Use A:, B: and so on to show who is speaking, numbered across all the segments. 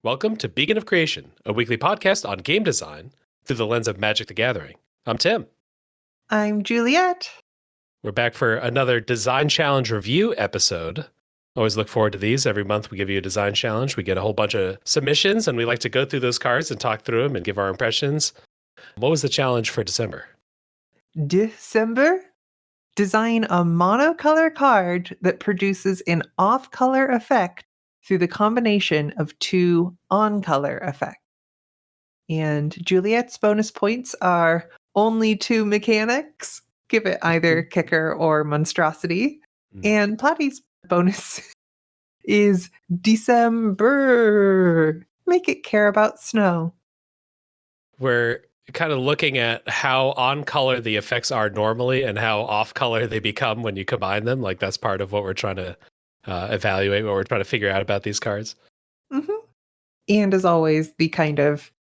A: Welcome to Beacon of Creation, a weekly podcast on game design through the lens of Magic the Gathering. I'm Tim.
B: I'm Juliet.
A: We're back for another Design Challenge review episode. Always look forward to these. Every month we give you a design challenge. We get a whole bunch of submissions, and we like to go through those cards and talk through them and give our impressions. What was the challenge for December?
B: December? Design a monocolor card that produces an off-color effect through the combination of two on-color effects. And Juliet's bonus points are only two mechanics. Give it either kicker or monstrosity. And Platy's bonus is December. Make it care about snow.
A: We're kind of looking at how on color the effects are normally and how off color they become when you combine them. Like that's part of what we're trying to evaluate, what we're trying to figure out about these cards.
B: Mm-hmm. And as always, the kind of,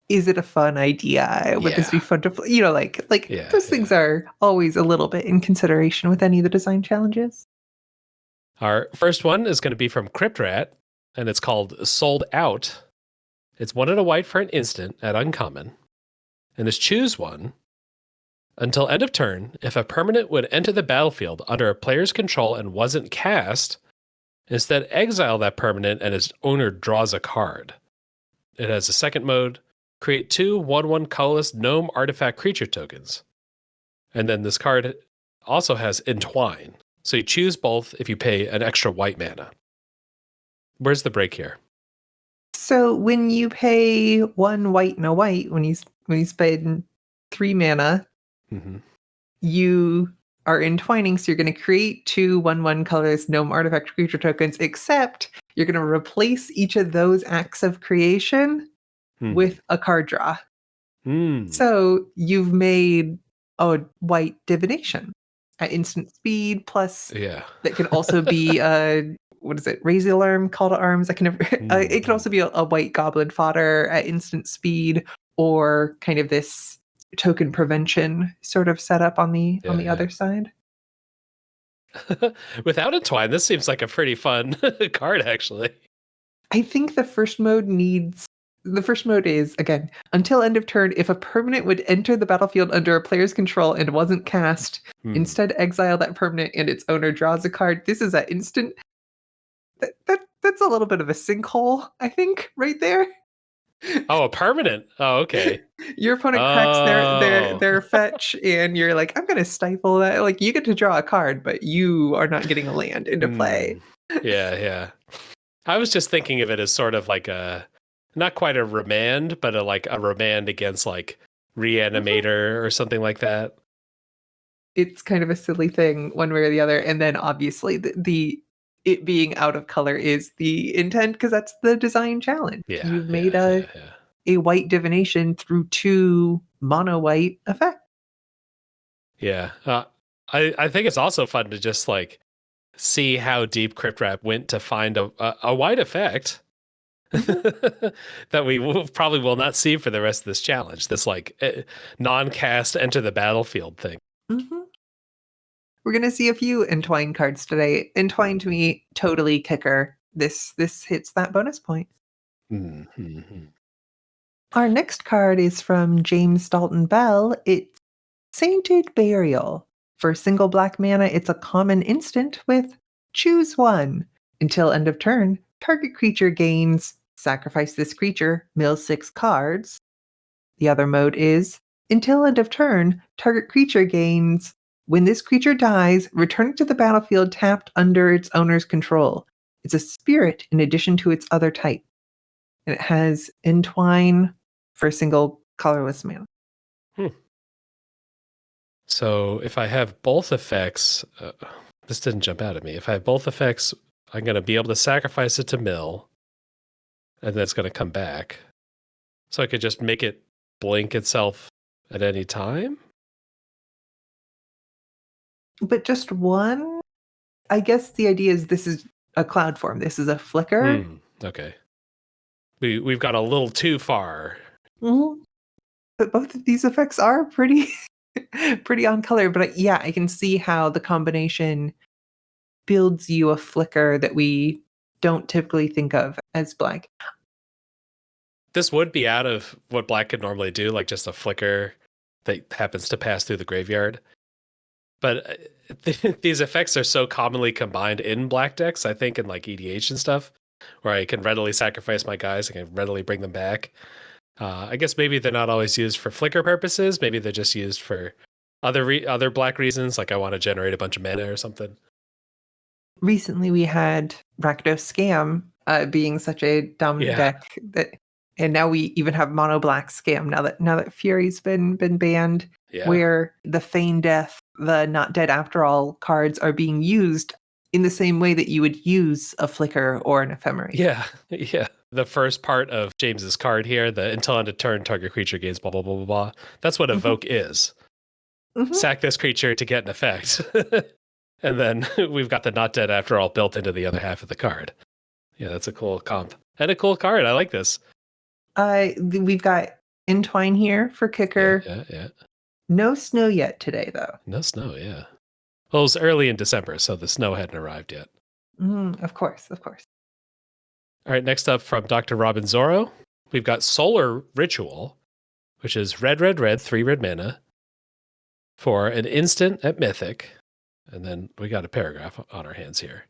B: is it a fun idea? Would this be fun to play? You know, those things are always a little bit in consideration with any of the design challenges.
A: Our first one is going to be from CryptRat, and it's called Sold Out. It's 1 and a white for an instant at uncommon. And it's choose one. Until end of turn, if a permanent would enter the battlefield under a player's control and wasn't cast, instead exile that permanent and its owner draws a card. It has a second mode, create 2 1/1 colorless gnome artifact creature tokens. And then this card also has Entwine. So you choose both if you pay an extra white mana. Where's the break here?
B: So when you pay 1 white and a white, when you spend 3 mana, you are entwining, so you're going to create 2 1/1 colorless gnome artifact creature tokens, except you're going to replace each of those acts of creation with a card draw. So you've made a white divination at instant speed, plus that can also be Raise the Alarm, Call to Arms. It can also be a white goblin fodder at instant speed, or kind of this token prevention sort of setup on the other side.
A: Without Entwine, this seems like a pretty fun card, actually.
B: I think the first mode is, again, until end of turn, if a permanent would enter the battlefield under a player's control and wasn't cast, instead exile that permanent and its owner draws a card. This is at instant. That's a little bit of a sinkhole, I think, right there.
A: Oh, a permanent. Oh, okay.
B: Your opponent cracks their fetch, and you're like, I'm going to stifle that. Like, you get to draw a card, but you are not getting a land into play.
A: Yeah. I was just thinking of it as sort of like not quite a remand, but a remand against like Reanimator or something like that.
B: It's kind of a silly thing, one way or the other. And then obviously it being out of color is the intent, because that's the design challenge. You've made a white divination through 2 mono white effects.
A: Yeah. I think it's also fun to just like see how deep CryptRat went to find a white effect that we probably will not see for the rest of this challenge. This like non-cast enter the battlefield thing.
B: We're going to see a few Entwine cards today. Entwine, to me, totally kicker. This hits that bonus point. Our next card is from James Dalton Bell. It's Sted Burial. For single black mana, it's a common instant with choose one. Until end of turn, target creature gains, sacrifice this creature, mill 6 cards. The other mode is, until end of turn, target creature gains. When this creature dies, return it to the battlefield tapped under its owner's control. It's a spirit in addition to its other type. And it has Entwine for a single colorless mana.
A: So if I have both effects, this didn't jump out at me. If I have both effects, I'm going to be able to sacrifice it to mill, and then it's going to come back. So I could just make it blink itself at any time?
B: But just one? I guess the idea is this is a cloud form. This is a flicker.
A: Okay. We've gone a little too far.
B: But both of these effects are pretty on color. But I can see how the combination builds you a flicker that we don't typically think of as black.
A: This would be out of what black could normally do, like just a flicker that happens to pass through the graveyard. But these effects are so commonly combined in black decks, I think, in like EDH and stuff, where I can readily sacrifice my guys, I can readily bring them back. I guess maybe they're not always used for flicker purposes. Maybe they're just used for other black reasons, like I want to generate a bunch of mana or something.
B: Recently, we had Rakdos Scam being such a dominant
A: Yeah.
B: deck that, and now we even have Mono Black Scam. Now that Fury's been banned,
A: Yeah.
B: where the Feign Death, the Not Dead After All cards are being used in the same way that you would use a Flicker or an Ephemerate.
A: Yeah. Yeah. The first part of James's card here, the until end of turn, target creature gains blah blah blah blah blah. That's what evoke is. Sack this creature to get an effect. And then we've got the not dead after all built into the other half of the card. Yeah, that's a cool comp. And a cool card. I like this.
B: We've got Entwine here for kicker.
A: Yeah.
B: No snow yet today, though.
A: No snow, yeah. Well, it was early in December, so the snow hadn't arrived yet.
B: Of course.
A: All right, next up from Dr. Robin Zorro, we've got Solar Ritual, which is red, 3 red mana for an instant at Mythic. And then we got a paragraph on our hands here.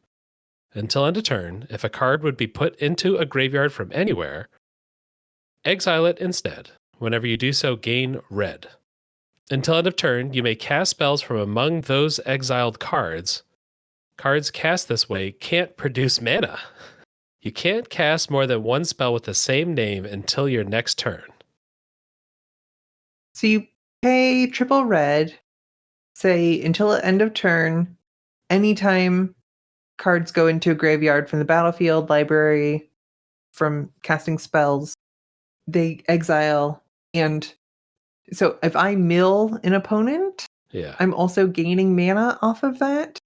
A: Until end of turn, if a card would be put into a graveyard from anywhere, exile it instead. Whenever you do so, gain red. Until end of turn, you may cast spells from among those exiled cards. Cards cast this way can't produce mana. You can't cast more than one spell with the same name until your next turn.
B: So you pay triple red, say until the end of turn, anytime cards go into a graveyard from the battlefield, library, from casting spells, they exile. And so if I mill an opponent, I'm also gaining mana off of that.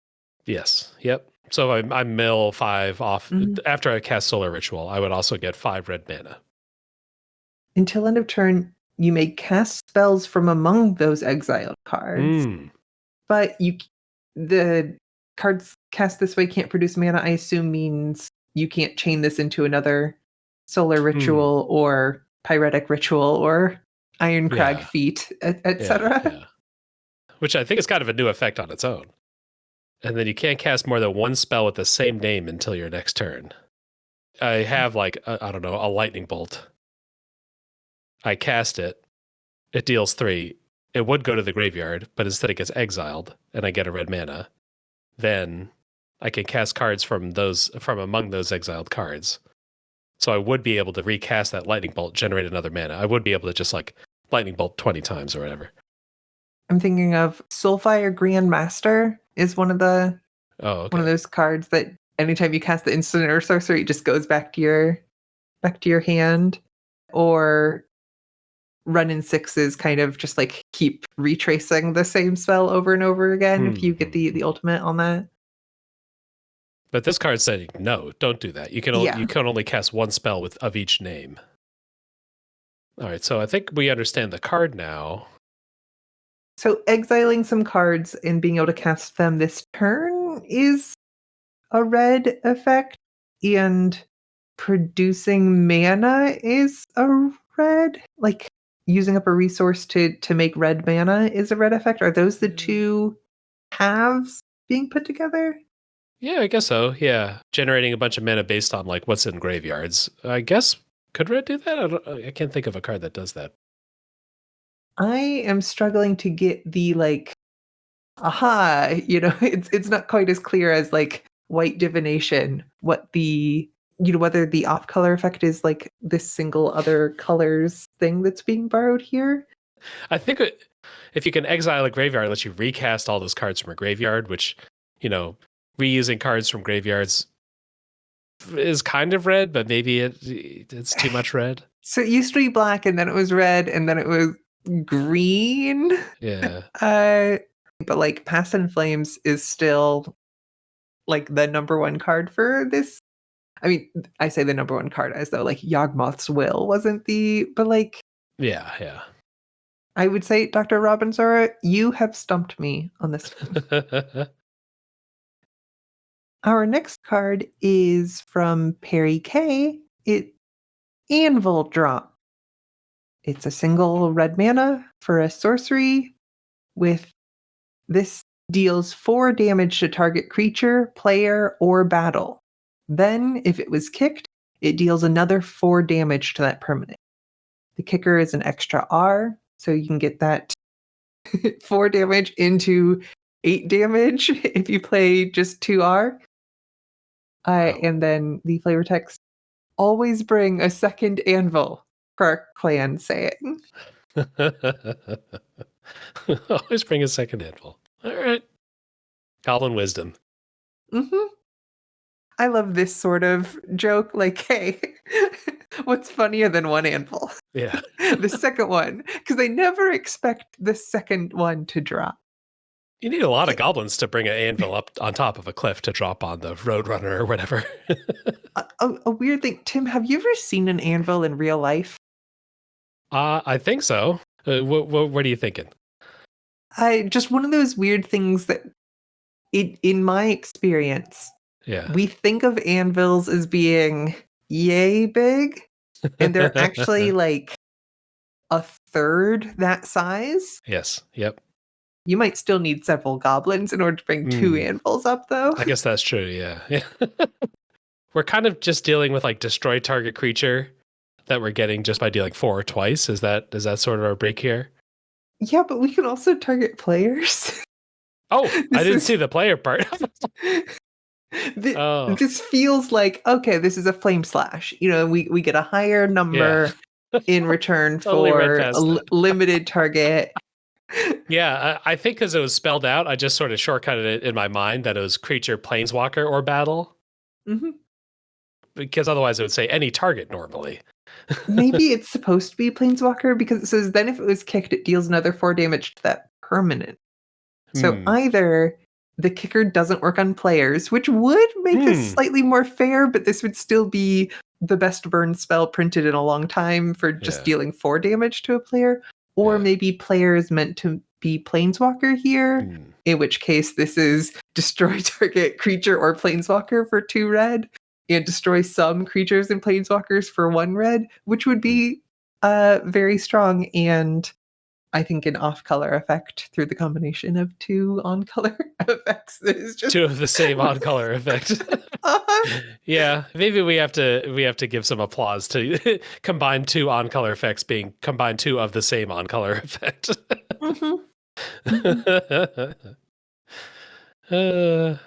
A: Yes. Yep. So I mill 5 off after I cast Solar Ritual. I would also get 5 red mana.
B: Until end of turn, you may cast spells from among those exiled cards, but the cards cast this way can't produce mana. I assume means you can't chain this into another Solar Ritual or Pyretic Ritual or Ironcrag Feat, etc.
A: Yeah. Which I think is kind of a new effect on its own. And then you can't cast more than one spell with the same name until your next turn. I have like, I don't know, a lightning bolt. I cast it. It deals 3. It would go to the graveyard, but instead it gets exiled and I get a red mana. Then I can cast cards from among those exiled cards. So I would be able to recast that lightning bolt, generate another mana. I would be able to just like lightning bolt 20 times or whatever.
B: I'm thinking of Soulfire Grandmaster is one of those cards that anytime you cast the instant or sorcery, it just goes back to your hand. Or run in 6s kind of just like keep retracing the same spell over and over again if you get the ultimate on that.
A: But this card said no, don't do that. You can only cast one spell of each name. All right, so I think we understand the card now.
B: So exiling some cards and being able to cast them this turn is a red effect, and producing mana is a red. Like using up a resource to make red mana is a red effect. Are those the two halves being put together?
A: Yeah, I guess so. Yeah, generating a bunch of mana based on like what's in graveyards. I guess could red do that? I can't think of a card that does that.
B: I am struggling to get the like, aha, it's not quite as clear as like white divination. What the whether the off color effect is like this single other colors thing that's being borrowed here.
A: I think if you can exile a graveyard, it lets you recast all those cards from a graveyard, which, reusing cards from graveyards is kind of red, but maybe it's too much red.
B: So it used to be black, and then it was red, and then it was green.
A: Yeah.
B: But like Past in Flames is still like the number one card for this. I mean, I say the number one card as though like Yawgmoth's Will wasn't but like.
A: Yeah.
B: I would say, Dr. Robin Zorro, you have stumped me on this one. Our next card is from Perry K. Anvil Drop. It's a single red mana for a sorcery with this deals 4 damage to target creature, player, or battle. Then, if it was kicked, it deals another 4 damage to that permanent. The kicker is an extra R, so you can get that 4 damage into 8 damage if you play just 2R. And then the flavor text, always bring a second anvil, for clan saying.
A: Always bring a second anvil. All right. Goblin wisdom.
B: Mm-hmm. I love this sort of joke. Like, hey, what's funnier than one anvil?
A: Yeah.
B: The second one, because they never expect the second one to drop.
A: You need a lot of goblins to bring an anvil up on top of a cliff to drop on the Roadrunner or whatever.
B: A weird thing, Tim, have you ever seen an anvil in real life?
A: I think so. What are you thinking?
B: Just one of those weird things that, in my experience,
A: Yeah.
B: we think of anvils as being yay big, and they're actually like a third that size.
A: Yes. Yep.
B: You might still need several goblins in order to bring 2 anvils up, though.
A: I guess that's true. Yeah. We're kind of just dealing with like destroy target creature that we're getting just by dealing 4 twice. Is that sort of our break here?
B: Yeah, but we can also target players.
A: Oh, I didn't see the player part.
B: This feels like, okay, this is a flame slash. We get a higher number in return
A: Totally read
B: for
A: past that.
B: limited target.
A: Yeah, I think because it was spelled out, I just sort of shortcutted it in my mind that it was creature, planeswalker, or battle.
B: Mm-hmm.
A: Because otherwise it would say any target normally.
B: Maybe it's supposed to be planeswalker because it says then if it was kicked, it deals another 4 damage to that permanent. So either the kicker doesn't work on players, which would make this slightly more fair, but this would still be the best burn spell printed in a long time for just dealing 4 damage to a player. Or maybe player is meant to be planeswalker here, in which case this is destroy target creature or planeswalker for 2 red, and destroy some creatures and planeswalkers for 1 red, which would be very strong and I think an off-color effect through the combination of 2 on-color effects. That is just
A: 2 of the same on-color effect. Yeah, maybe we have to give some applause to combine 2 on-color effects being combined 2 of the same on-color effect. All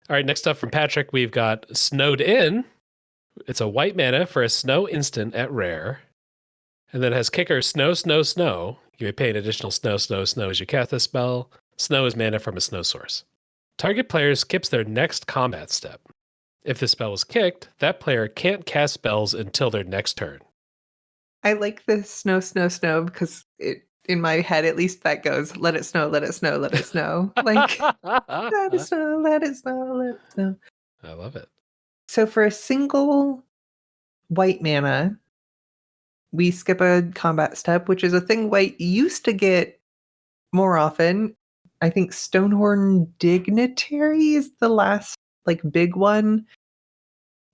A: right, next up from Patrick, we've got Snowed In. It's a white mana for a snow instant at rare. And then it has kicker snow, snow, snow. You may pay an additional snow, snow, snow as you cast this spell. Snow is mana from a snow source. Target player skips their next combat step. If the spell was kicked, that player can't cast spells until their next turn.
B: I like the snow, snow, snow because in my head, at least that goes, let it snow, let it snow, let it snow. Like, let it snow, let it snow, let it snow.
A: I love it.
B: So for a single white mana, we skip a combat step, which is a thing white used to get more often. I think Stonehorn Dignitary is the last big one.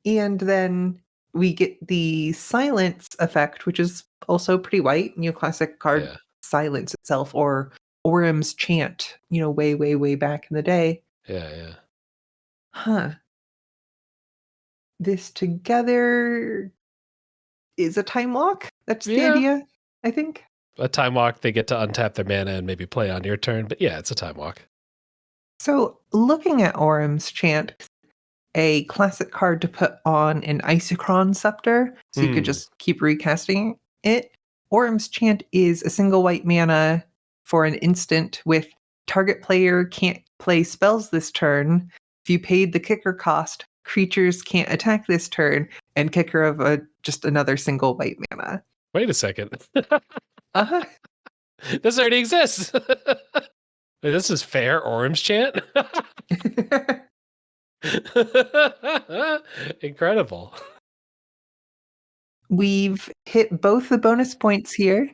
B: And then we get the silence effect, which is also pretty white. Classic card silence itself, or Orem's Chant, way, way, way back in the day.
A: Yeah.
B: Huh. This together is a time walk. That's the idea, I think.
A: A time walk, they get to untap their mana and maybe play on your turn. But yeah, it's a time walk.
B: So looking at Orem's Chant, a classic card to put on an Isochron Scepter, so you could just keep recasting it. Orem's Chant is a single white mana for an instant with target player can't play spells this turn. If you paid the kicker cost, creatures can't attack this turn, and kicker of just another single white mana.
A: Wait a second.
B: Uh-huh.
A: This already exists. This is fair Orem's Chant? Incredible.
B: We've hit both the bonus points here.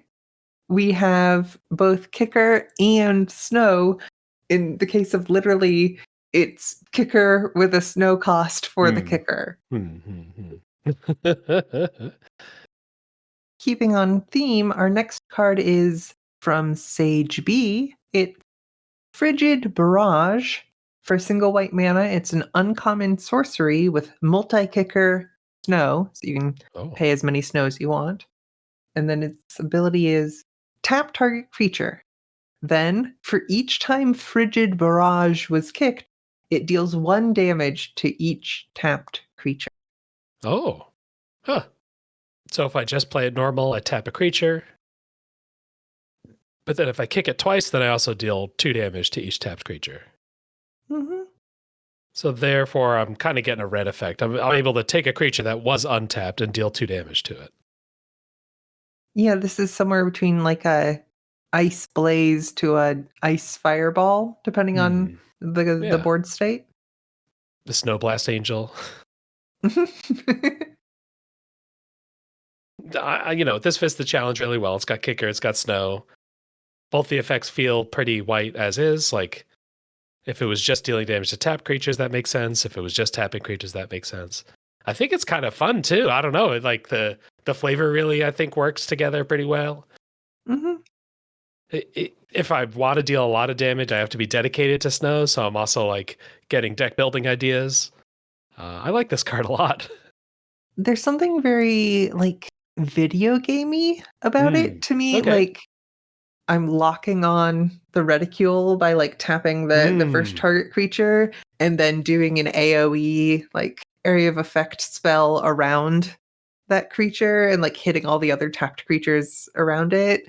B: We have both kicker and snow. In the case of literally, it's kicker with a snow cost for the kicker. Keeping on theme, our next card is from Sage B. It's Frigid Barrage. For single white mana, it's an uncommon sorcery with multi-kicker snow, so you can
A: Oh.
B: pay as many snow as you want. And then its ability is tap target creature. Then, for each time Frigid Barrage was kicked, it deals 1 damage to each tapped creature.
A: Oh. Huh. So if I just play it normal, I tap a creature. But then if I kick it twice, then I also deal 2 damage to each tapped creature.
B: Mm-hmm.
A: So therefore, I'm kind of getting a red effect. I'm able to take a creature that was untapped and deal 2 damage to it.
B: Yeah, this is somewhere between like a ice blaze to a ice fireball, depending on the
A: Yeah.
B: board state.
A: The Snow Blast Angel. This fits the challenge really well. It's got kicker, it's got snow. Both the effects feel pretty white as is. Like, if it was just dealing damage to tap creatures, that makes sense. If it was just tapping creatures, that makes sense. I think it's kind of fun too. I don't know. Like the flavor really, I think, works together pretty well.
B: Mm-hmm.
A: If I want to deal a lot of damage, I have to be dedicated to snow. So I'm also like getting deck building ideas. I like this card a lot.
B: There's something very like video gamey about it to me.
A: Okay.
B: Like I'm locking on the reticule by like tapping the first target creature and then doing an AoE like area of effect spell around that creature and like hitting all the other tapped creatures around it.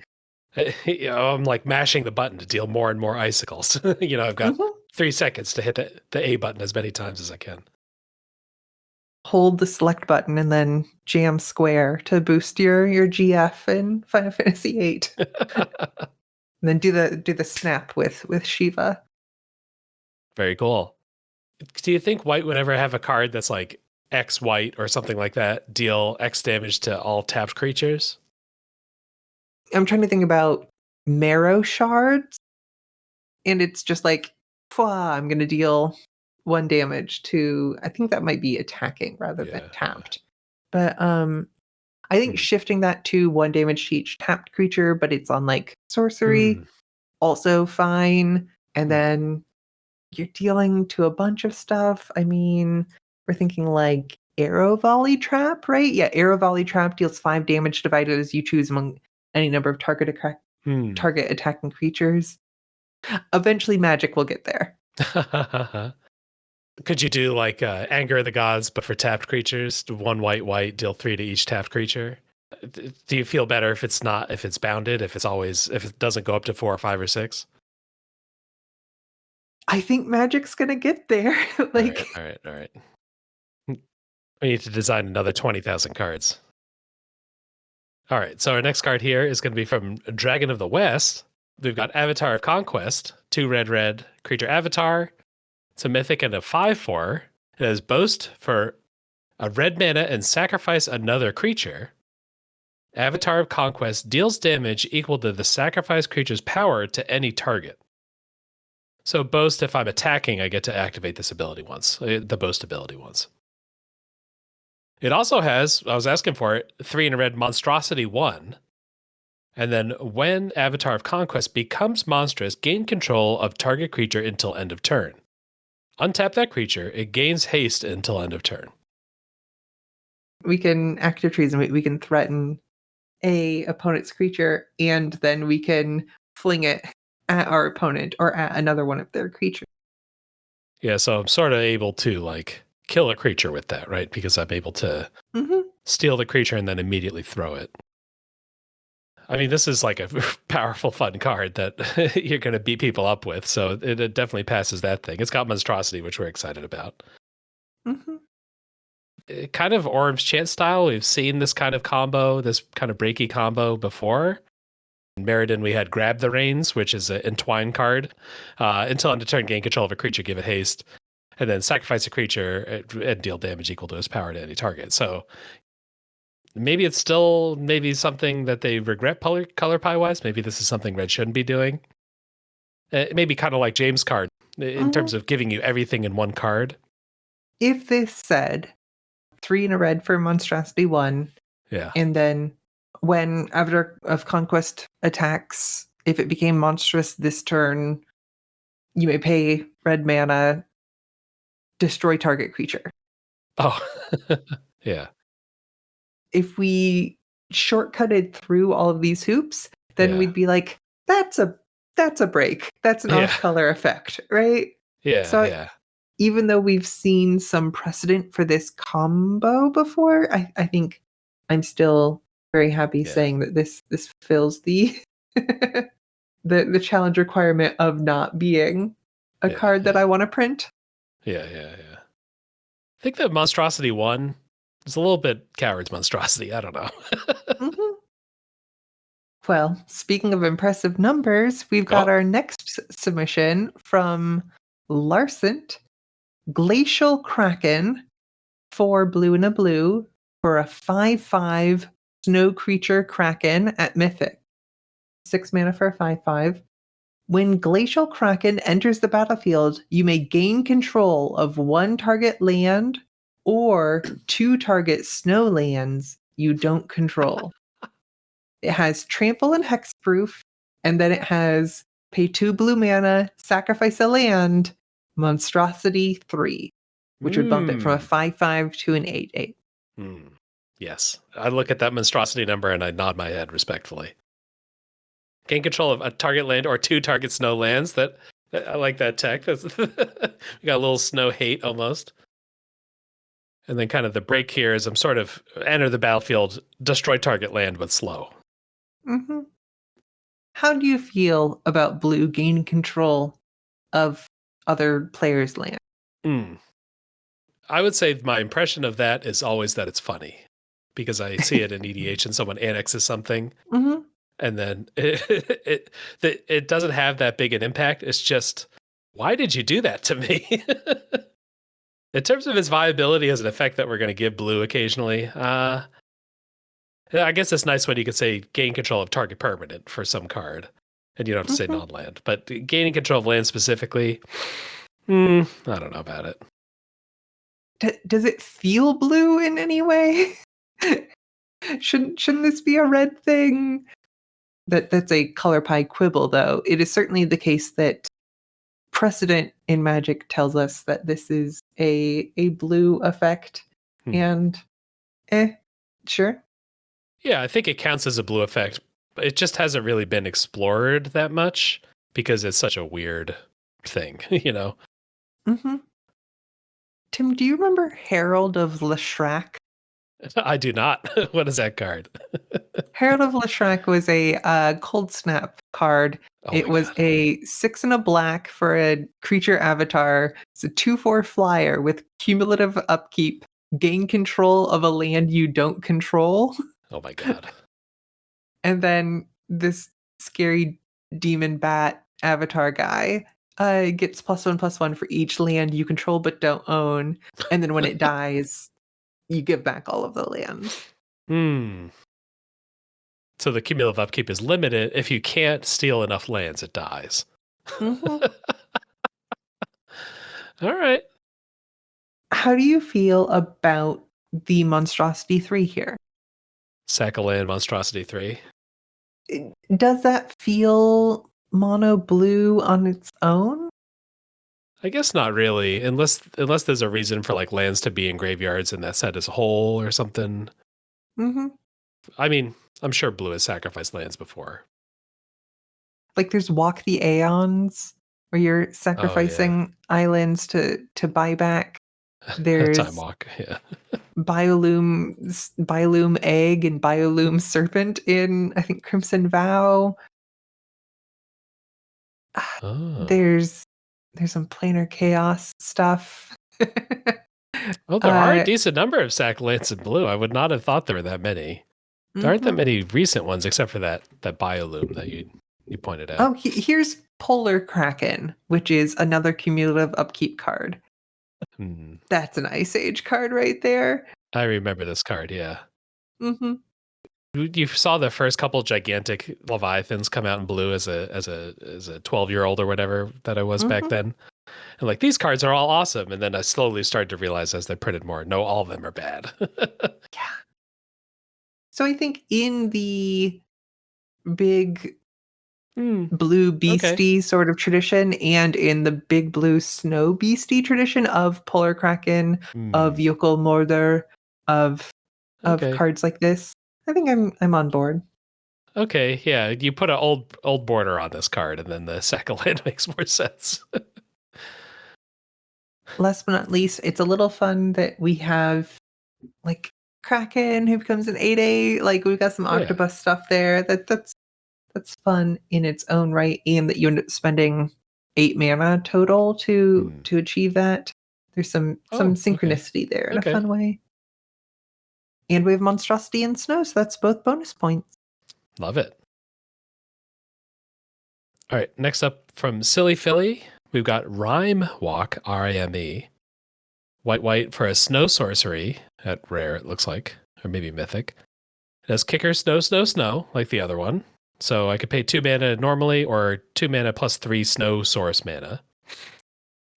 A: I'm like mashing the button to deal more and more icicles. I've got 3 seconds to hit the A button as many times as I can.
B: Hold the select button and then jam square to boost your GF in Final Fantasy VIII. And then do the snap with Shiva.
A: Very cool. Do you think white would ever have a card that's like X white or something like that, deal X damage to all tapped creatures?
B: I'm trying to think about marrow shards, and it's just like, I'm going to deal 1 damage to. I think that might be attacking rather than tapped. But I think shifting that to 1 damage to each tapped creature, but it's on like sorcery, also fine. And then you're dealing to a bunch of stuff. I mean, we're thinking like Arrow Volley Trap, right? Yeah, Arrow Volley Trap deals 5 damage divided as you choose among any number of target attacking creatures. Eventually, Magic will get there.
A: Could you do like Anger of the Gods, but for tapped creatures? 1 white, deal 3 to each tapped creature. Do you feel better if it's bounded, if it doesn't go up to 4 or 5 or 6?
B: I think Magic's gonna get there. Like,
A: all right. We need to design another 20,000 cards. All right, so our next card here is going to be from Dragon of the West. We've got Avatar of Conquest, 2 red, creature avatar. It's a mythic and a 5/4. It has Boast for a red mana and sacrifice another creature. Avatar of Conquest deals damage equal to the sacrificed creature's power to any target. So Boast, if I'm attacking, I get to activate this ability once, the Boast ability once. It also has, I was asking for it, 3 in a red Monstrosity 1. And then when Avatar of Conquest becomes monstrous, gain control of target creature until end of turn. Untap that creature, it gains haste until end of turn.
B: we can active treason. We can threaten a opponent's creature, and then we can fling it at our opponent or at another one of their creatures.
A: Yeah, so I'm sort of able to like kill a creature with that, right? Because I'm able to steal the creature and then immediately throw it. I mean, this is like a powerful, fun card that you're going to beat people up with. So it definitely passes that thing. It's got Monstrosity, which we're excited about. Kind of Orim's Chant style. We've seen this kind of combo, this kind of breaky combo before. In Meriden, we had Grab the Reins, which is an Entwine card. Until end of turn, gain control of a creature, give it haste, and then sacrifice a creature and deal damage equal to its power to any target. So maybe it's still something that they regret color pie wise. Maybe this is something red shouldn't be doing. It may be kind of like James' card in terms of giving you everything in one card.
B: If this said 3 and a red for Monstrosity 1.
A: Yeah.
B: And then when Avatar of Conquest attacks, if it became monstrous this turn, you may pay red mana, destroy target creature.
A: Oh, yeah.
B: If we shortcutted through all of these hoops, then
A: Yeah.
B: we'd be like, that's a break. That's an
A: Yeah.
B: off-color effect, right?
A: Yeah.
B: So
A: Yeah.
B: even though we've seen some precedent for this combo before, I think I'm still very happy
A: Yeah.
B: saying that this fulfills the the challenge requirement of not being a
A: Yeah.
B: card that
A: Yeah.
B: I want to print.
A: Yeah. Yeah. Yeah. I think that Monstrosity 1 is a little bit Coward's Monstrosity. I don't know.
B: Mhm. Well, speaking of impressive numbers, we've got
A: Oh.
B: our next submission from Larcent, Glacial Kraken, 4 blue and a blue for a 5/5 snow creature Kraken at Mythic. 6 mana for a 5/5. When Glacial Kraken enters the battlefield, you may gain control of 1 target land or 2 target snow lands you don't control. It has trample and hexproof, and then it has pay 2 blue mana, sacrifice a land, monstrosity 3, which would bump it from a 5/5 to an 8/8.
A: Yes. I look at that monstrosity number and I nod my head respectfully. Gain control of a target land or 2 target snow lands. I like that tech. We got a little snow hate almost. And then kind of the break here is I'm sort of enter the battlefield, destroy target land, but slow.
B: Mm-hmm. How do you feel about blue gaining control of other players' land?
A: I would say my impression of that is always that it's funny because I see it in EDH and someone annexes something
B: Mm-hmm.
A: and then it doesn't have that big an impact. It's just, why did you do that to me? In terms of its viability as an effect that we're going to give blue occasionally, I guess it's nice when you could say gain control of target permanent for some card, and you don't have to say
B: Mm-hmm.
A: non-land. But gaining control of land specifically, I don't know about it.
B: Does it feel blue in any way? Shouldn't this be a red thing? That's a color pie quibble, though. It is certainly the case that precedent in Magic tells us that this is a blue effect, and sure.
A: Yeah, I think it counts as a blue effect. But it just hasn't really been explored that much because it's such a weird thing, you know?
B: Mm-hmm. Tim, do you remember Herald of Leshrac?
A: I do not. What is that card?
B: Herald of Leshrac was a Cold Snap card.
A: Oh
B: It
A: my
B: was
A: God.
B: a 6 and a black for a creature avatar. It's a 2/4 flyer with cumulative upkeep. Gain control of a land you don't control.
A: Oh my God.
B: And then this scary demon bat avatar guy gets +1/+1 for each land you control but don't own. And then when it dies, you give back all of the lands.
A: So the cumulative upkeep is limited. If you can't steal enough lands, it dies.
B: Mm-hmm.
A: All right.
B: How do you feel about the Monstrosity 3 here?
A: Sack a land monstrosity 3.
B: Does that feel mono blue on its own?
A: I guess not really, unless there's a reason for like lands to be in graveyards in that set as a whole or something.
B: Mm-hmm.
A: I mean, I'm sure blue has sacrificed lands before.
B: Like there's Walk the Aeons, where you're
A: Oh yeah,
B: sacrificing islands to buy back.
A: Time
B: There's
A: Walk. Yeah.
B: Biolume Egg and Biolume Serpent in, I think, Crimson Vow.
A: Oh.
B: There's some Planar Chaos stuff.
A: Well, there are a decent number of sack lands in blue. I would not have thought there were that many. There aren't that
B: Mhm.
A: many recent ones, except for that Biolume that you pointed out.
B: Oh, here's Polar Kraken, which is another cumulative upkeep card. That's an Ice Age card right there.
A: I remember this card. Yeah.
B: Mm-hmm.
A: You saw the first couple gigantic leviathans come out in blue as a 12-year-old or whatever that I was back
B: Mm-hmm.
A: then. And like, these cards are all awesome. And then I slowly started to realize as they printed more, no, all of them are bad.
B: Yeah. So I think in the big blue
A: Okay.
B: beastie sort of tradition and in the big blue snow beastie tradition of Polar Kraken, of
A: Hmm.
B: Yokel Mordor, of
A: Okay.
B: cards like this, I think I'm on board.
A: Okay. Yeah. You put an old border on this card, and then the second land makes more sense.
B: Last but not least, it's a little fun that we have like Kraken who becomes an 8/8. Like we've got some
A: Yeah.
B: octopus stuff there. That's fun in its own right, and that you end up spending 8 mana total to achieve that. There's some
A: Oh, okay.
B: synchronicity there in a
A: Okay.
B: fun way. And we have monstrosity and snow, so that's both bonus points.
A: Love it. All right. Next up from Silly Philly, we've got Rime Walk, Rime. White for a snow sorcery at rare, it looks like, or maybe mythic. It has kicker, snow, like the other one. So I could pay 2 mana normally, or 2 mana plus 3 snow source mana.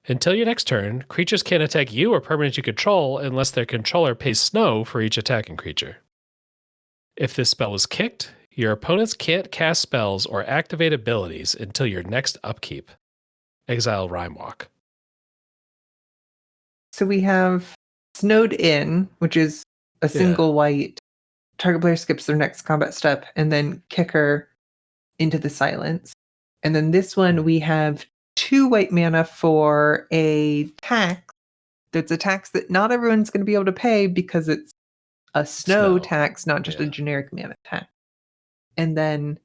A: Until your next turn, creatures can't attack you or permanents you control unless their controller pays snow for each attacking creature. If this spell is kicked, your opponents can't cast spells or activate abilities until your next upkeep. Exile Rime Walk.
B: So we have Snowed In, which is a single white. Target player skips their next combat step, and then kicker into the silence. And then this one, we have 2 white mana for a tax. That's a tax that not everyone's going to be able to pay because it's a snow tax, not just a generic mana tax. And then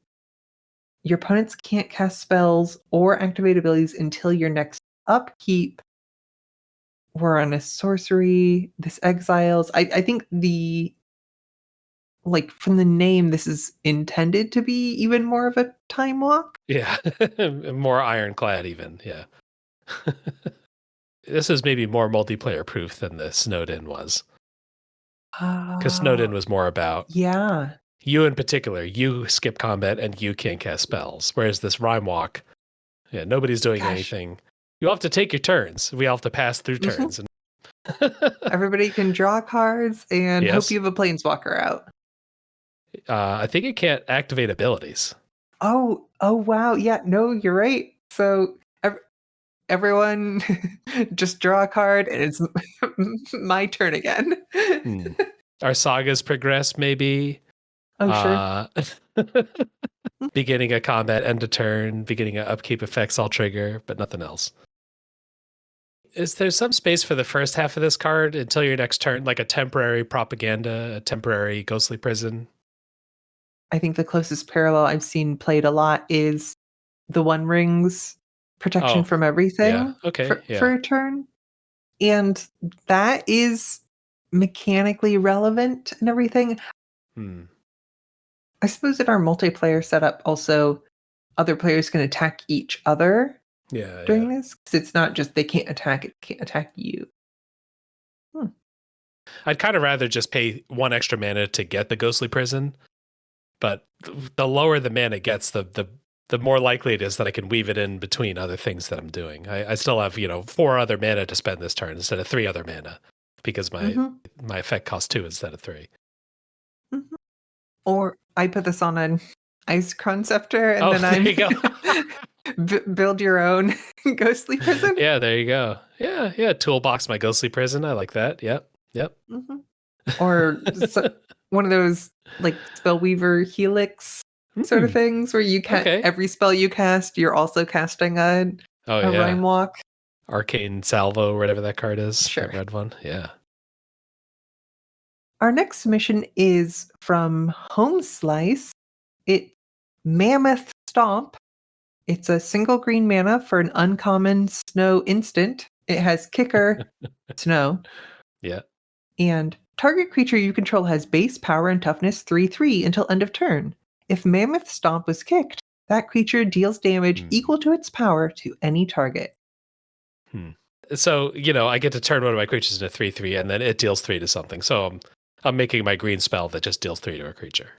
B: your opponents can't cast spells or activate abilities until your next upkeep. We're on a sorcery. This exiles. I think from the name, this is intended to be even more of a time walk.
A: Yeah. More ironclad even. Yeah. This is maybe more multiplayer proof than the Snowed In was. Because Snowed In was more about you in particular. You skip combat and you can't cast spells. Whereas this Rime Walk, nobody's doing anything. You all have to take your turns. We all have to pass through turns. And
B: everybody can draw cards and hope you have a planeswalker out.
A: I think it can't activate abilities.
B: Oh wow. Yeah, no, you're right. So everyone just draw a card and it's my turn again.
A: Our sagas progress, maybe.
B: Oh, sure.
A: Beginning a combat, end a turn, beginning a upkeep effects all trigger, but nothing else. Is there some space for the first half of this card until your next turn, like a temporary propaganda, a temporary ghostly prison?
B: I think the closest parallel I've seen played a lot is the One Ring's protection from everything for a turn. And that is mechanically relevant and everything. I suppose in our multiplayer setup, also, other players can attack each other during this. Because it's not just they can't attack, it can't attack you.
A: I'd kind of rather just pay 1 extra mana to get the ghostly prison. But the lower the mana gets, the more likely it is that I can weave it in between other things that I'm doing. I still have, 4 other mana to spend this turn instead of 3 other mana because my effect costs 2 instead of 3.
B: Or I put this on an Ice Crown Scepter and then
A: there you go.
B: Build your own ghostly prison.
A: Yeah, there you go. Yeah. Toolbox my ghostly prison. I like that. Yep.
B: Or one of those like Spellweaver Helix sort of things where you can't every spell you cast, you're also casting a Rime Walk.
A: Arcane Salvo, whatever that card is.
B: Sure.
A: That red one. Yeah.
B: Our next submission is from Home Slice. It's Mammoth Stomp. It's a single green mana for an uncommon snow instant. It has kicker, snow.
A: Yeah.
B: And target creature you control has base power and toughness 3/3 until end of turn. If Mammoth Stomp was kicked, that creature deals damage equal to its power to any target.
A: So, I get to turn one of my creatures into 3/3 and then it deals 3 to something. So I'm making my green spell that just deals 3 to a creature.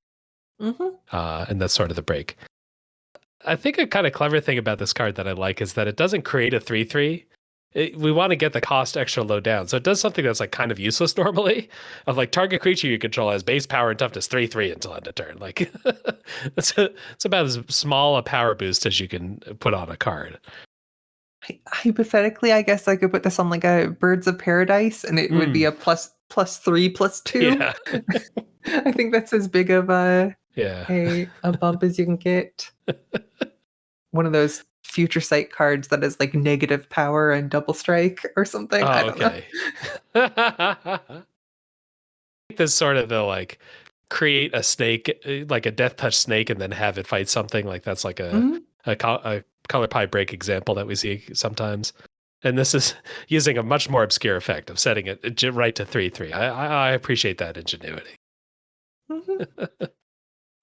A: And that's sort of the break. I think a kind of clever thing about this card that I like is that it doesn't create a 3/3. We want to get the cost extra low down. So it does something that's like kind of useless normally. Of like target creature you control has base power and toughness 3/3 until end of turn. Like it's about as small a power boost as you can put on a card.
B: Hypothetically, I guess I could put this on like a Birds of Paradise and it would be a +3/+2.
A: Yeah.
B: I think that's as big of
A: Yeah.
B: a bump as you can get. One of those future sight cards that is like negative power and double strike or something. I
A: Oh,
B: don't know.
A: okay. This sort of the like create a snake, like a death touch snake, and then have it fight something. Like that's like
B: Mhm.
A: a color pie break example that we see sometimes. And this is using a much more obscure effect of setting it right to 3/3. I appreciate that ingenuity.
B: Mhm.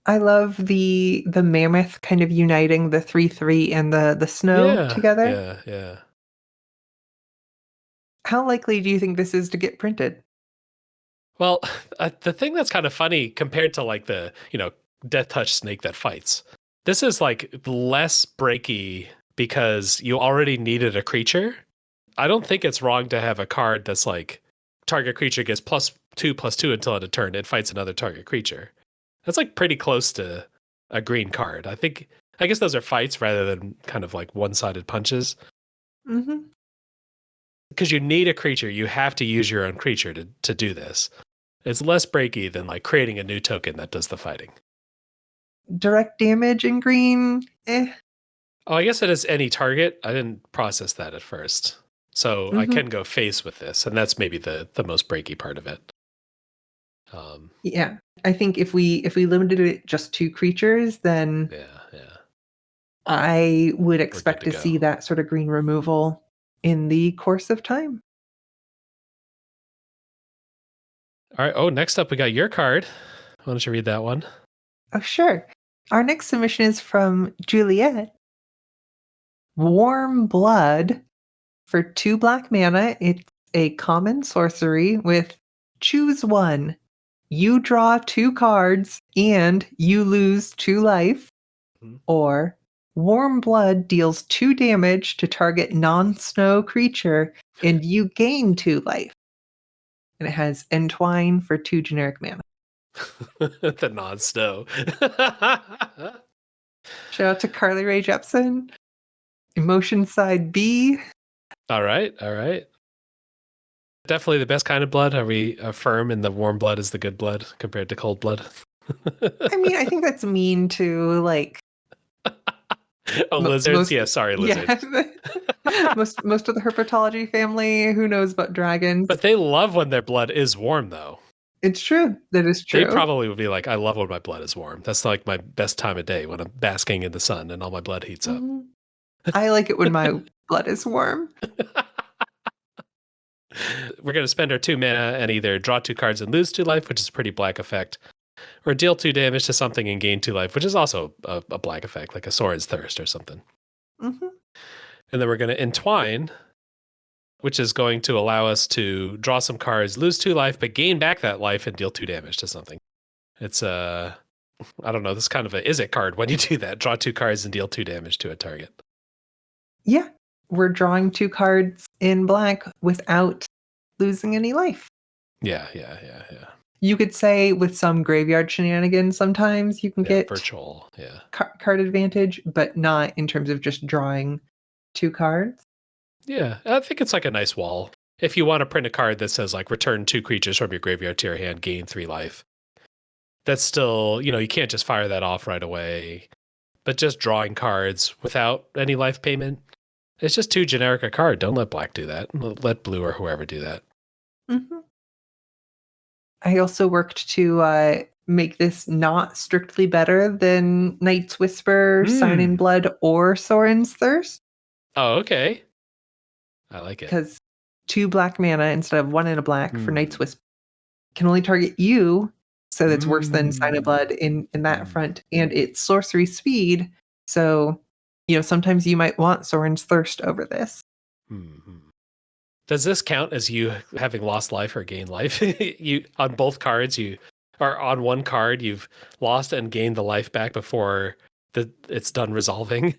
B: I love the mammoth kind of uniting the 3/3 and the snow
A: Yeah,
B: together.
A: yeah, yeah.
B: How likely do you think this is to get printed?
A: Well, the thing that's kind of funny compared to like the, death touch snake that fights. This is like less breaky because you already needed a creature. I don't think it's wrong to have a card that's like target creature gets +2/+2 until end of turn. It fights another target creature. That's like pretty close to a green card. I guess those are fights rather than kind of like one-sided punches.
B: Mhm.
A: Because you need a creature, you have to use your own creature to do this. It's less breaky than like creating a new token that does the fighting.
B: Direct damage in green,
A: Oh, I guess it is any target. I didn't process that at first. So I
B: Mhm.
A: can go face with this, and that's maybe the most breaky part of it.
B: Yeah. I think if we limited it just to creatures, then
A: Yeah, yeah.
B: I would
A: We're good
B: expect
A: to
B: to
A: go.
B: see that sort of green removal in the course of time.
A: All right. Oh, next up we got your card. Why don't you read that one?
B: Oh, sure. Our next submission is from Juliet. Warm Blood for 2 black mana. It's a common sorcery with choose one. You draw 2 cards and you lose 2 life.
A: Mhm.
B: Or Warm Blood deals 2 damage to target non-snow creature and you gain 2 life. And it has Entwine for 2 generic mana.
A: The non-snow.
B: Shout out to Carly Rae Jepsen. Emotion side B.
A: All right, all right. Definitely the best kind of blood. Are we firm in the warm blood is the good blood compared to cold blood?
B: I mean, I think that's mean to like
A: Oh, lizards?
B: most.
A: Yeah, sorry,
B: Yeah,
A: lizards.
B: most of the herpetology family. Who knows about dragons?
A: But they love when their blood is warm, though.
B: It's true. That is
A: They
B: true.
A: probably would be like, I love when my blood is warm. That's like my best time of day when I'm basking in the sun and all my blood heats up.
B: Mhm. I like it when my blood is warm.
A: We're going to spend our 2 mana and either draw 2 cards and lose 2 life, which is a pretty black effect, or deal 2 damage to something and gain 2 life, which is also a black effect, like a Sorin's Thirst or something.
B: Mhm.
A: And then we're going to entwine, which is going to allow us to draw some cards, lose 2 life, but gain back that life and deal 2 damage to something. It's I don't know, this is kind of a is it card when you do that. Draw 2 cards and deal 2 damage to a target.
B: Yeah, we're drawing 2 cards in black without losing any life.
A: Yeah, yeah, yeah, yeah.
B: You could say with some graveyard shenanigans, sometimes you can
A: Yeah,
B: get
A: virtual. Yeah.
B: card advantage, but not in terms of just drawing 2 cards.
A: Yeah, I think it's like a nice wall. If you want to print a card that says like return 2 creatures from your graveyard to your hand, gain 3 life. That's still, you can't just fire that off right away. But just drawing cards without any life payment, it's just too generic a card. Don't let black do that. Let blue or whoever do that.
B: Mhm. I also worked to make this not strictly better than Night's Whisper, Sign in Blood, or Sorin's Thirst,
A: Oh, okay. I like it.
B: because 2 black mana instead of 1 and a black for Night's
A: Mm.
B: Whisper can only target you, so that's worse than Sign in
A: Mm.
B: Blood in that
A: Mm.
B: front, and it's sorcery speed, so, sometimes you might want Sorin's Thirst over this.
A: Mm. Does this count as you having lost life or gained life? You on both cards, you or on one card, you've lost and gained the life back before that it's done resolving.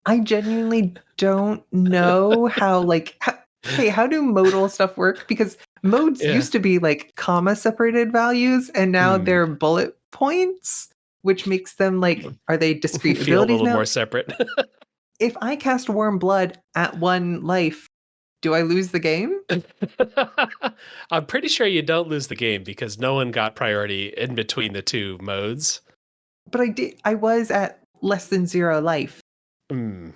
B: I genuinely don't know how, like, how do modal stuff work? Because modes
A: Yeah.
B: used to be like comma separated values, and now
A: Hmm.
B: they're bullet points, which makes them like, are they discrete
A: Feel a
B: abilities
A: little
B: now?
A: more separate.
B: If I cast Warm Blood at 1 life, do I lose the game?
A: I'm pretty sure you don't lose the game because no one got priority in between the two modes.
B: But I was at less than 0 life.
A: Hmm.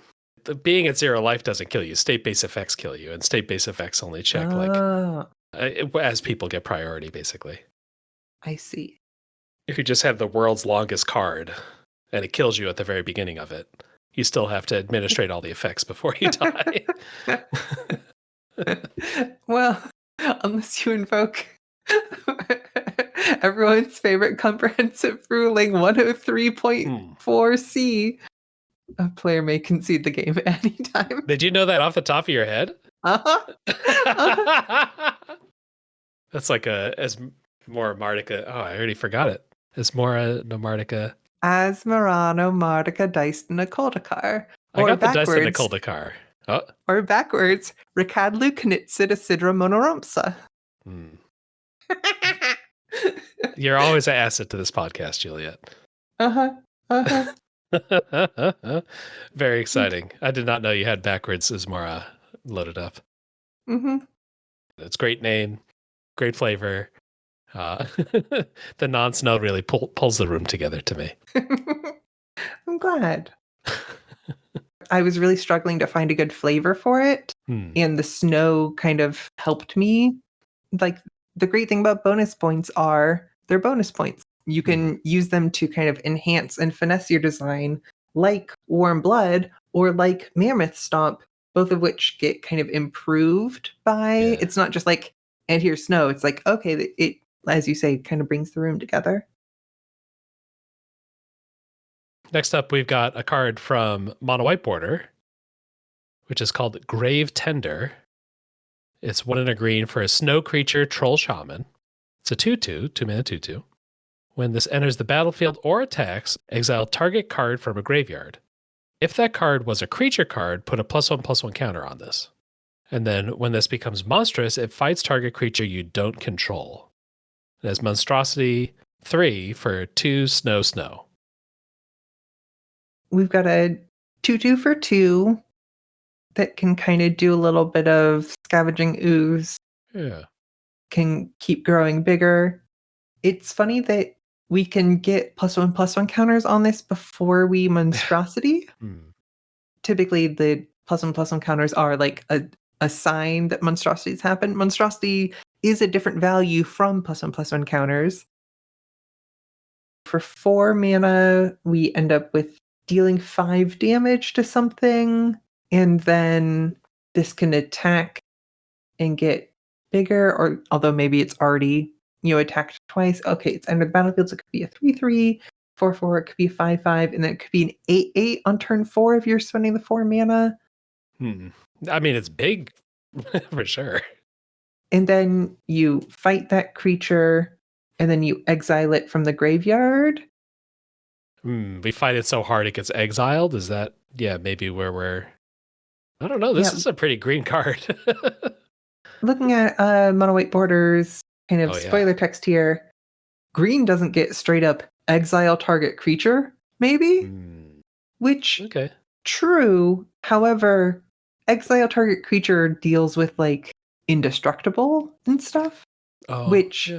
A: Being at 0 life doesn't kill you. State-based effects kill you, and state-based effects only check like
B: Oh,
A: as people get priority, basically.
B: I see.
A: If you just have the world's longest card and it kills you at the very beginning of it, you still have to administrate all the effects before you die.
B: Well, unless you invoke everyone's favorite comprehensive ruling 103.4c, a player may concede the game at any time.
A: Did you know that off the top of your head?
B: Uh-huh. Uh-huh.
A: That's like a Mardica. Oh, I already forgot it. Esmora Nomardica.
B: Asmarano Mardica Diced Nakoldakar.
A: I got the dice in the
B: Backwards,
A: Kuldakar. Oh.
B: or backwards, Ricadlu Knitsid Isidra Monoromsa.
A: You're always an asset to this podcast, Juliet.
B: Uh-huh. Uh-huh.
A: Very exciting. I did not know you had backwards Ismora loaded up.
B: Mm-hmm.
A: It's great name, great flavor. The non-snow really pulls the room together to me.
B: I'm glad. I was really struggling to find a good flavor for it, and the snow kind of helped me. Like, the great thing about bonus points are they're bonus points. You can use them to kind of enhance and finesse your design, like Warm Blood or like Mammoth Stomp, both of which get kind of improved by, it's not just like, and here's snow. It's like, okay, it, as you say, kind of brings the room together.
A: Next up, we've got a card from Mono White Border, which is called Grave Tender. It's 1 and a green for a snow creature troll shaman. It's a 2/2, 2-mana 2/2. When this enters the battlefield or attacks, exile target card from a graveyard. If that card was a creature card, put a +1/+1 counter on this. And then when this becomes monstrous, it fights target creature you don't control. It has Monstrosity 3 for 2 snow.
B: We've got a 2/2 for 2 that can kind of do a little bit of scavenging ooze.
A: Yeah.
B: Can keep growing bigger. It's funny that we can get +1/+1 counters on this before we monstrosity. Typically, the +1/+1 counters are like a sign that monstrosities happen. Monstrosity is a different value from +1/+1 counters. For 4 mana, we end up with dealing 5 damage to something, and then this can attack and get bigger, or although maybe it's already, attacked twice. Okay, it's entered the battlefield, so it could be a 3/3, 4/4, it could be a 5/5, and then it could be an 8/8 on turn 4 if you're spending the 4 mana.
A: I mean, it's big for sure.
B: And then you fight that creature, and then you exile it from the graveyard.
A: We fight it so hard it gets exiled. Is that, maybe where we're... I don't know. This is a pretty green card.
B: Looking at Mono White Borders, kind of spoiler text here, green doesn't get straight up exile target creature, maybe? Which, true. However, exile target creature deals with like indestructible and stuff, which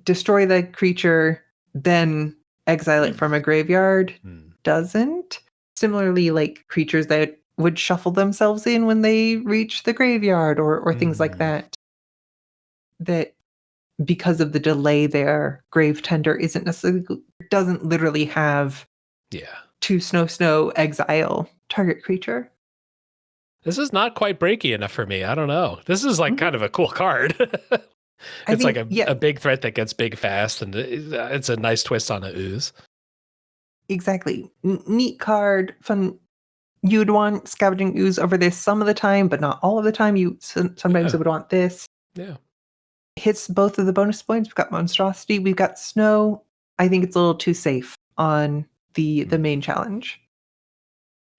B: destroy the creature, then exile it from a graveyard doesn't. Similarly, like creatures that would shuffle themselves in when they reach the graveyard or things like that. That because of the delay there, Grave Tender doesn't literally have 2 snow exile target creature.
A: This is not quite breaky enough for me. I don't know. This is like kind of a cool card. It's like a big threat that gets big fast, and it's a nice twist on a ooze.
B: Exactly. Neat card, fun. You'd want Scavenging Ooze over this some of the time, but not all of the time. Sometimes you would want this.
A: Yeah.
B: Hits both of the bonus points. We've got Monstrosity. We've got Snow. I think it's a little too safe on the main challenge.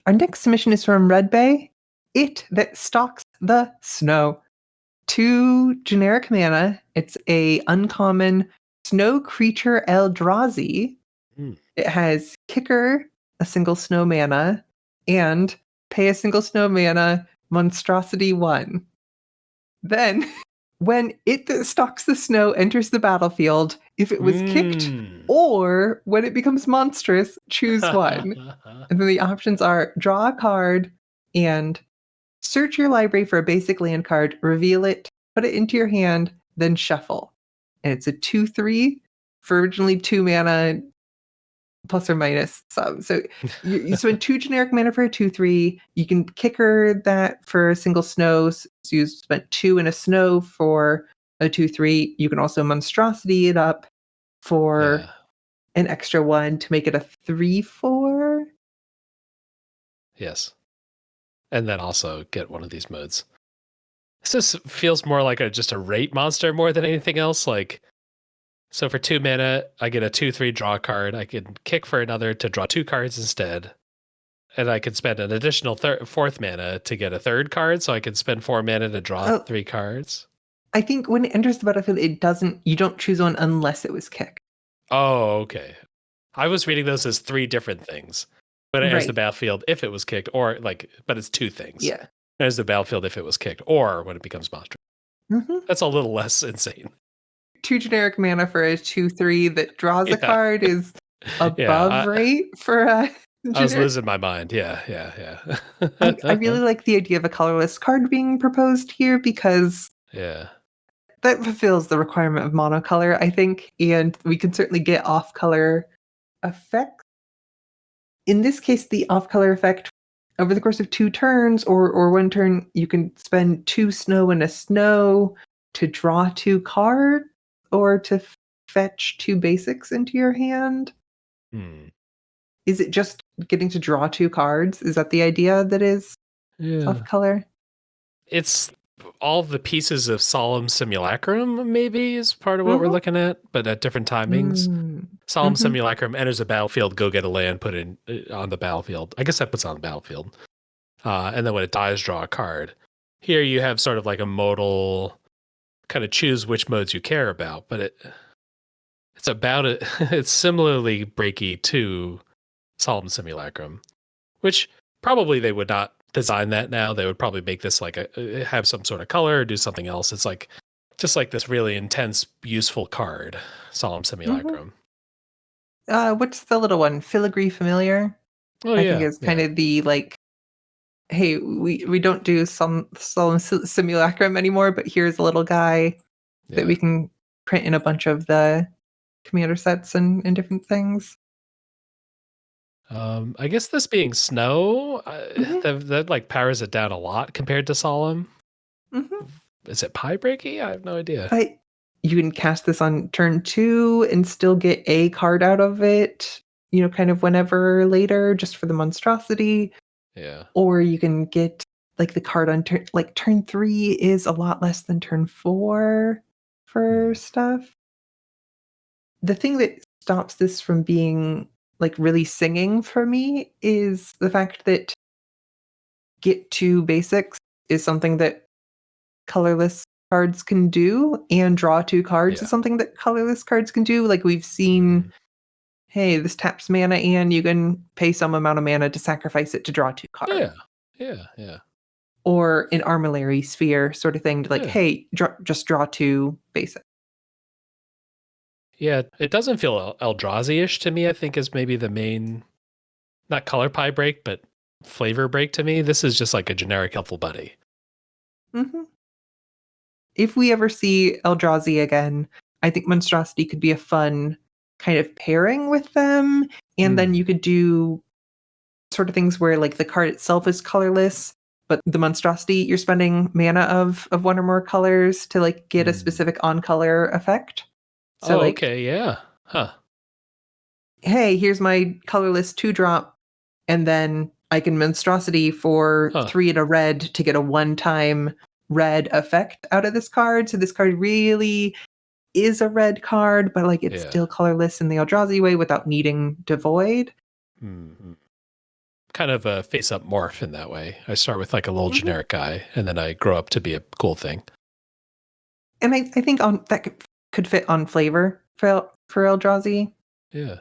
B: Our next submission is from Red Bay. It that stalks the snow. 2 generic mana. It's a uncommon snow creature Eldrazi. It has Kicker, a single snow mana, and pay a single snow mana, Monstrosity 1. Then, when it that stalks the snow enters the battlefield, if it was kicked or when it becomes monstrous, choose one. And then the options are draw a card and search your library for a basic land card, reveal it, put it into your hand, then shuffle. And it's a 2/3 for originally 2 mana plus or minus some. So you spend 2 generic mana for a 2/3. You can kicker that for a single snow. So you spent 2 in a snow for a 2/3. You can also monstrosity it up for an extra 1 to make it a 3/4.
A: Yes. And then also get one of these modes. This feels more like just a rate monster more than anything else. Like, so for 2 mana, I get a 2/3 draw card. I can kick for another to draw 2 cards instead. And I can spend an additional 4th mana to get a 3rd card. So I can spend 4 mana to draw 3 cards.
B: I think when it enters the battlefield, you don't choose one unless it was kicked.
A: Oh, okay. I was reading those as 3 different things. But it enters the battlefield if it was kicked, or but it's 2 things.
B: Yeah.
A: It enters the battlefield if it was kicked, or when it becomes monstrous. That's a little less insane.
B: 2 generic mana for a 2/3 that draws a card is above rate for a generic.
A: I was losing my mind. Yeah.
B: I really like the idea of a colorless card being proposed here because that fulfills the requirement of monocolor, I think, and we can certainly get off-color effects. In this case, the off-color effect, over the course of 2 turns or 1 turn, you can spend 2 snow and a snow to draw 2 cards or to fetch 2 basics into your hand. Is it just getting to draw 2 cards? Is that the idea that is off-color?
A: It's all the pieces of Solemn Simulacrum, maybe, is part of what we're looking at, but at different timings. Solemn Simulacrum enters a battlefield, go get a land, put it on the battlefield. I guess that puts it on the battlefield. And then when it dies, draw a card. Here you have sort of like a modal, kind of choose which modes you care about, but it's about it. It's similarly breaky to Solemn Simulacrum, which probably they would not design that now. They would probably make this like have some sort of color or do something else. It's like just like this really intense, useful card, Solemn Simulacrum.
B: What's the little one? Filigree Familiar?
A: Oh,
B: I think it's kind of the like, hey, we don't do some Solemn Simulacrum anymore, but here's a little guy that we can print in a bunch of the commander sets and different things.
A: I guess this being snow, that like powers it down a lot compared to Solemn. Is it pie breaky? I have no idea.
B: But you can cast this on turn 2 and still get a card out of it, kind of whenever later, just for the monstrosity.
A: Yeah.
B: Or you can get like the card on turn 3 is a lot less than turn 4 for stuff. The thing that stops this from being like really singing for me is the fact that get 2 basics is something that colorless cards can do, and draw 2 cards is something that colorless cards can do. Like we've seen, hey, this taps mana and you can pay some amount of mana to sacrifice it to draw 2 cards.
A: Yeah.
B: Or an Armillary Sphere sort of thing, like, hey, just draw 2 basics.
A: Yeah, it doesn't feel Eldrazi-ish to me, I think, is maybe the main, not color pie break, but flavor break to me. This is just like a generic helpful buddy.
B: If we ever see Eldrazi again, I think Monstrosity could be a fun kind of pairing with them. And then you could do sort of things where like the card itself is colorless, but the Monstrosity, you're spending mana of 1 or more colors to like get a specific on-color effect. So hey, here's my colorless 2-drop, and then I can Monstrosity for 3 and a red to get a one-time red effect out of this card. So this card really is a red card, but like it's still colorless in the Eldrazi way without needing to void.
A: Kind of a face-up morph in that way. I start with like a little generic guy, and then I grow up to be a cool thing.
B: And I think on that could fit on flavor for Eldrazi.
A: Yeah.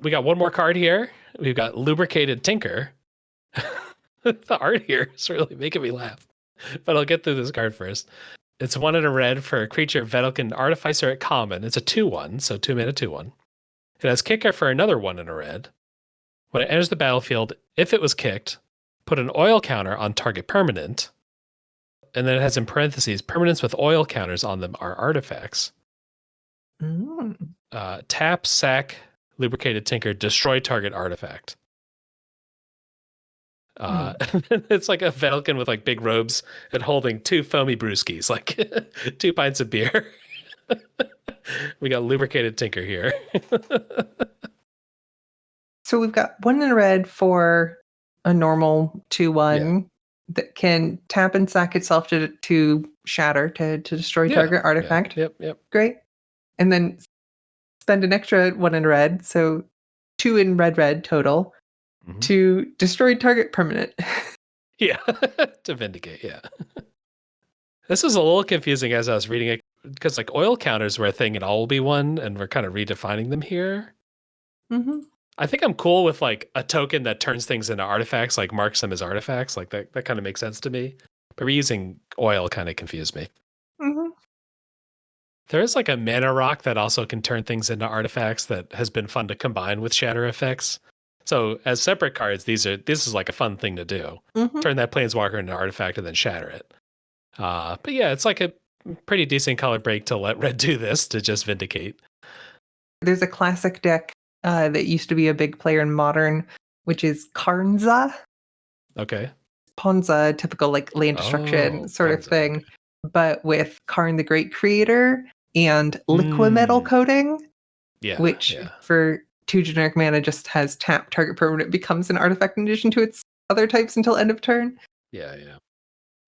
A: We got one more card here. We've got Lubricated Tinker. The art here is really making me laugh. But I'll get through this card first. It's 1 and a red for a creature Vedalken Artificer at common. It's a 2/1, so 2 mana 2/1. It has kicker for another 1 and a red. When it enters the battlefield, if it was kicked, put an oil counter on target permanent. And then it has in parentheses, permanents with oil counters on them are artifacts. Tap, sack, Lubricated Tinker, destroy target artifact. It's like a Vedalken with like big robes and holding 2 foamy brewskis, like 2 pints of beer. We got Lubricated Tinker here.
B: So we've got 1 in red for a normal 2/1 that can tap and sack itself to shatter, to destroy target artifact.
A: Yep.
B: Great. And then spend an extra 1 in red, so 2 in red total, to destroy target permanent.
A: Yeah, to vindicate, yeah. This was a little confusing as I was reading it, because like oil counters were a thing in All Be One, and we're kind of redefining them here. I think I'm cool with like a token that turns things into artifacts, like marks them as artifacts. Like that kind of makes sense to me. But reusing oil kind of confused me. There is like a mana rock that also can turn things into artifacts that has been fun to combine with shatter effects. So as separate cards, this is like a fun thing to do. Turn that planeswalker into an artifact and then shatter it. But yeah, it's like a pretty decent color break to let red do this, to just vindicate.
B: There's a classic deck that used to be a big player in Modern, which is Karnza.
A: Okay.
B: Ponza, typical like land destruction sort of thing, okay. But with Karn the Great Creator and Liquimetal coating, which for 2 generic mana just has tap, target permanent becomes an artifact in addition to its other types until end of turn.
A: Yeah.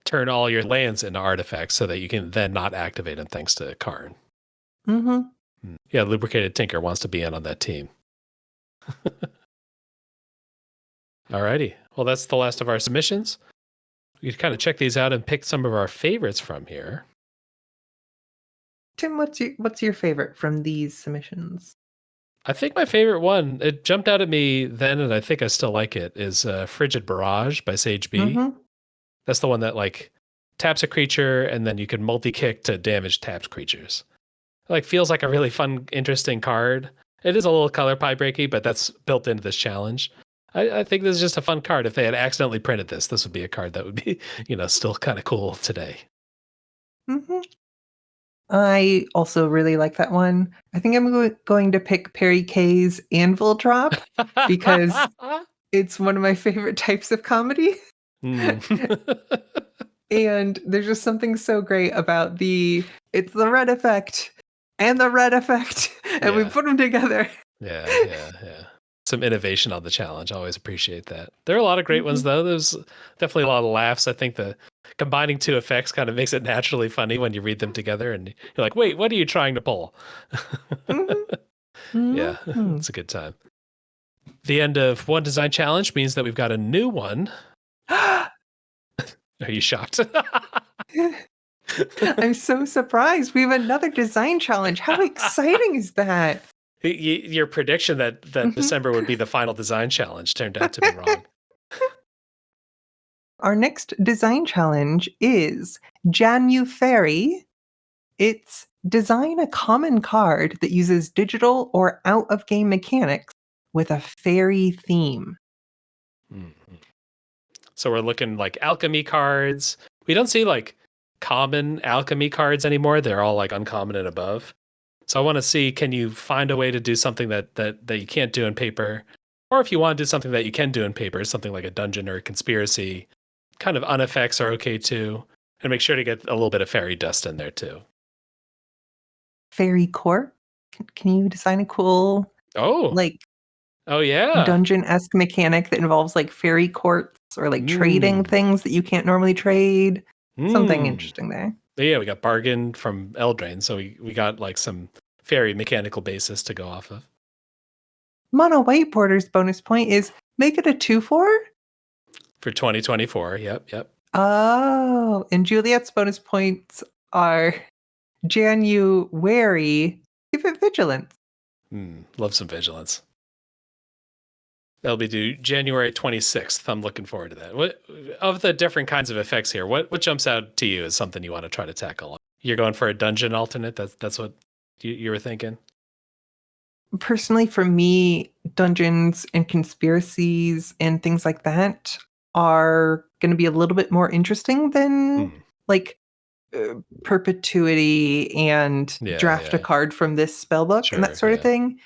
A: Turn all your lands into artifacts so that you can then not activate them thanks to Karn. Yeah, Lubricated Tinker wants to be in on that team. Alrighty. Well, that's the last of our submissions. We can kind of check these out and pick some of our favorites from here.
B: Tim, what's your favorite from these submissions?
A: I think my favorite one, it jumped out at me then, and I think I still like it, is Frigid Barrage by Sage B. That's the one that like taps a creature and then you can multi-kick to damage tapped creatures. It like feels like a really fun, interesting card. It is a little color pie breaky, but that's built into this challenge. I think this is just a fun card. If they had accidentally printed this would be a card that would be, still kind of cool today.
B: I also really like that one. I think I'm going to pick Perry Kay's Anvil Drop because it's one of my favorite types of comedy. And there's just something so great about it's the red effect and the red effect, and we put them together.
A: Yeah. Some innovation on the challenge. I always appreciate that. There are a lot of great ones, though. There's definitely a lot of laughs. I think the combining 2 effects kind of makes it naturally funny when you read them together, and you're like, wait, what are you trying to pull? Yeah, it's a good time. The end of one design challenge means that we've got a new one. Are you shocked?
B: I'm so surprised. We have another design challenge. How exciting is that?
A: Your prediction that December would be the final design challenge turned out to be wrong.
B: Our next design challenge is January. It's design a common card that uses digital or out-of-game mechanics with a fairy theme.
A: So we're looking like alchemy cards. We don't see like common alchemy cards anymore. They're all like uncommon and above. So I want to see, can you find a way to do something that you can't do in paper? Or if you want to do something that you can do in paper, something like a dungeon or a conspiracy, kind of uneffects are okay too. And make sure to get a little bit of fairy dust in there too.
B: Fairy court? Can you design a cool dungeon-esque mechanic that involves like fairy courts or like trading things that you can't normally trade? Something interesting there.
A: Yeah, we got Bargain from Eldraine, so we got like some fairy mechanical basis to go off of.
B: Mono white border's bonus point is make it a 2/4?
A: For 2024. Yep.
B: Oh, and Juliet's bonus points are January. Give it vigilance.
A: Love some vigilance. That'll be due January 26th. I'm looking forward to that. What of the different kinds of effects here? What jumps out to you as something you want to try to tackle? You're going for a dungeon alternate. That's what you were thinking.
B: Personally, for me, dungeons and conspiracies and things like that are going to be a little bit more interesting than like perpetuity and draft a card from this spellbook and that sort of thing.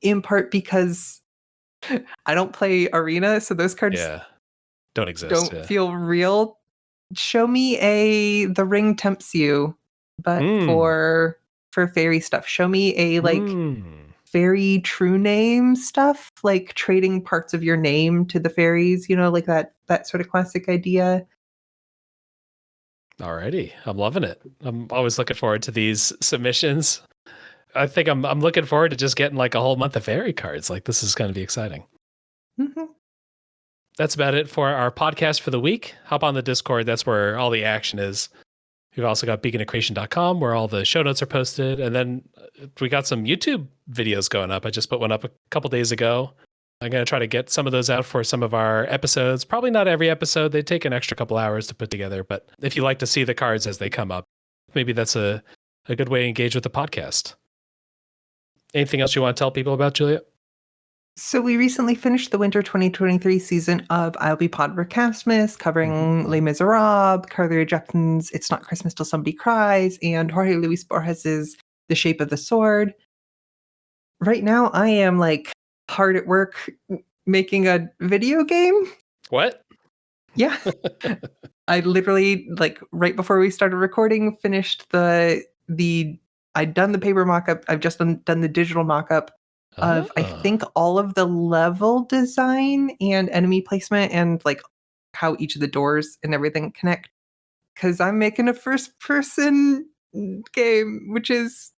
B: In part because I don't play Arena, so those cards
A: don't exist.
B: Don't feel real. Show me The Ring Tempts You, but for fairy stuff. Show me a fairy true name stuff, like trading parts of your name to the fairies, like that sort of classic idea.
A: Alrighty. I'm loving it. I'm always looking forward to these submissions. I think I'm looking forward to just getting like a whole month of fairy cards. Like this is going to be exciting. That's about it for our podcast for the week. Hop on the Discord. That's where all the action is. We've also got beaconofcreation.com where all the show notes are posted. And then we got some YouTube videos going up. I just put one up a couple days ago. I'm going to try to get some of those out for some of our episodes. Probably not every episode. They take an extra couple hours to put together. But if you like to see the cards as they come up, maybe that's a good way to engage with the podcast. Anything else you want to tell people about, Julia?
B: So we recently finished the winter 2023 season of I'll Be Podvercastmas, covering Les Miserables, Carly Rae Jepsen's It's Not Christmas Till Somebody Cries, and Jorge Luis Borges's The Shape of the Sword. Right now, I am hard at work making a video game.
A: What?
B: Yeah. I literally, right before we started recording, finished I'd done the paper mock-up. I've just done the digital mock-up of, I think, all of the level design and enemy placement and how each of the doors and everything connect. Because I'm making a first-person game, which is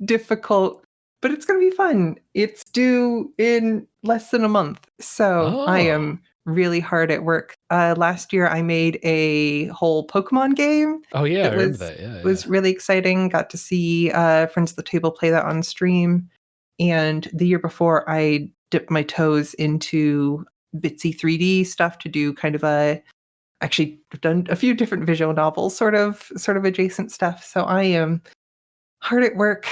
B: difficult, but it's going to be fun. It's due in less than a month, so I am really hard at work. Last year, I made a whole Pokemon game.
A: Oh yeah, I remember that. Yeah,
B: it was really exciting. Got to see friends at the table play that on stream. And the year before, I dipped my toes into Bitsy 3D stuff to do kind of actually I've done a few different visual novels, sort of adjacent stuff. So I am hard at work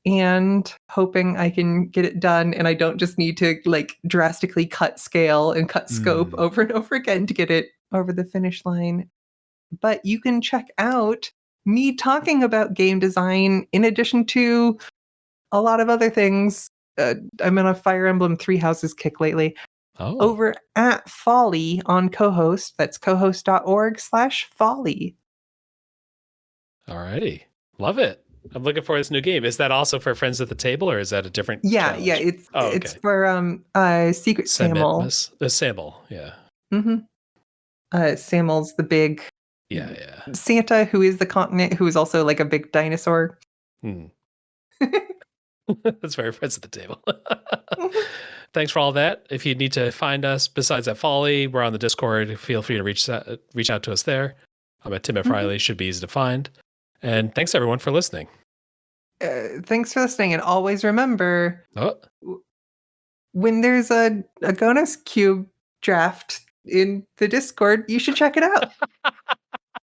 B: and hoping I can get it done. And I don't just need to drastically cut scale and cut scope over and over again to get it over the finish line. But you can check out me talking about game design in addition to a lot of other things. I'm in a Fire Emblem Three Houses kick lately. Over at Folly on co-host. That's cohost.org/folly.
A: Alrighty. Love it. I'm looking for this new game. Is that also for Friends at the Table or is that a different challenge?
B: Yeah, it's for Secret Samuel.
A: Samuel, yeah.
B: Samuel's the big Santa who is the continent, who is also a big dinosaur.
A: That's very Friends at the Table. Thanks for all that. If you need to find us besides at Folly, we're on the Discord. Feel free to reach out to us there. I'm at Tim F. Riley. Should be easy to find. And thanks everyone for listening.
B: Thanks for listening, and always remember when there's a Gonus Cube draft in the Discord, you should check it out.